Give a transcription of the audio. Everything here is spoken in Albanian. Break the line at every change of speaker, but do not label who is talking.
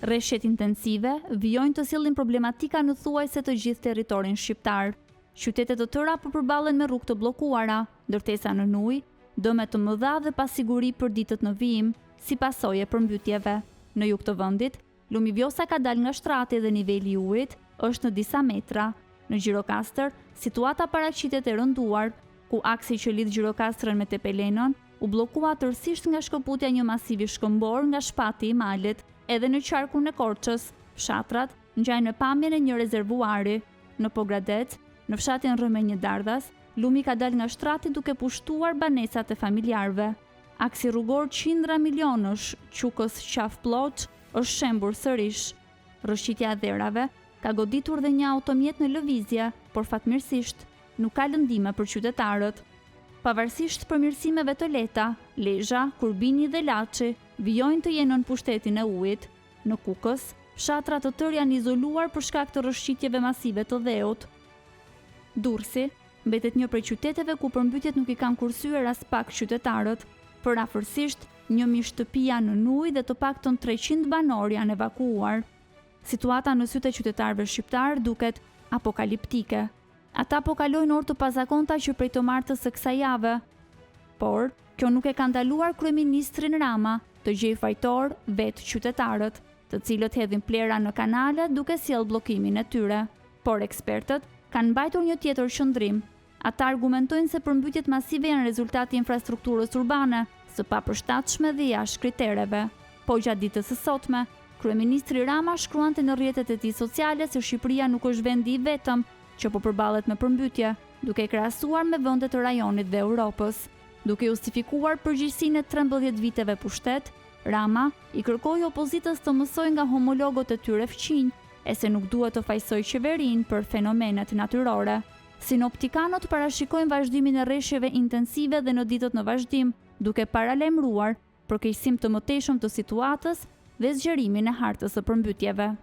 Rreshtet intensive vijojnë të sillin problematika në thuajse të gjithë territorin shqiptar. Qytete të tëra po përballen me rrugë të bllokuara, ndërtesa në ujë, dëme të mëdha dhe pasiguri për ditët në vijim, si pasojë e përmbytjeve. Në jug të vendit, lumivjosa ka dalë nga shtrati dhe niveli i ujit është në disa metra. Në Gjirokastër, situata paraqitet e rënduar, ku aksi që lidh Gjirokastrën me Tepelenon u bllokua tërësisht nga shkëputja një masivi shkëmbor nga shpati i malit. Edhe në qarkun e Korçës, fshatrat ngjajnë në pamjen e një rezervuari. Në Pogradec, në fshatin Rrëmenjë Dardhas, lumi ka dalë nga shtrati duke pushtuar banesat e familjarëve. Aksi rrugor qindra milionësh, Qukës Qaf Ploç, është shembur sërish. Rrëshqitja e dherave ka goditur dhe një automjet në lëvizje, por fatmirësisht nuk ka lëndime për qytetarët. Pavarësisht përmirësimeve të lehta, Lezhë, Kurbini dhe Laçi vijojnë të jenë në pushtetin e ujit. Në Kukës, fshatra të tërë janë izoluar për shkak të rrëshqitjeve masive të dheut. Durrësi mbetet një prej qyteteve ku përmbytjet nuk i kanë kursyer as pak qytetarët. Përafërsisht 1000 shtëpi janë në ujë dhe të paktën 300 banor janë evakuuar. Situata në sytë e qytetarëve shqiptar duket apokaliptike. Ata po kalojnë orë të pazakonta që prej të martës së kësaj jave. Por, kjo nuk e ka ndaluar kryeministrin Rama të gjejë fajtor vetë qytetarët, të cilët hedhin plera në kanale duke sjellë bllokimin e tyre. Por ekspertët kanë mbajtur një tjetër qëndrim. Ata argumentojnë se përmbytjet masive janë rezultati i infrastrukturës urbane, së papërshtatshme dhe jashtë kritereve. Po gjatë ditës së sotme, kryeministri Rama shkruante në rrjetet e tij sociale se Shqipëria nuk është vendi i vetëm që po përballet me përmbytje, duke krahasuar me vende të rajonit dhe Europës. Duke justifikuar përgjegjësinë e 13 viteve pushtet, Rama i kërkoi opozitës të mësojë nga homologët e tyre fqinj, e se nuk duhet të fajsojë qeverinë për fenomenet natyrore. Sinoptikanët parashikojnë vazhdimin e rreshjeve intensive dhe në ditët në vazhdim, duke paralajmëruar përkeqësim të mëtejshëm të situatës dhe zgjerimin e hartës së përmbytjeve.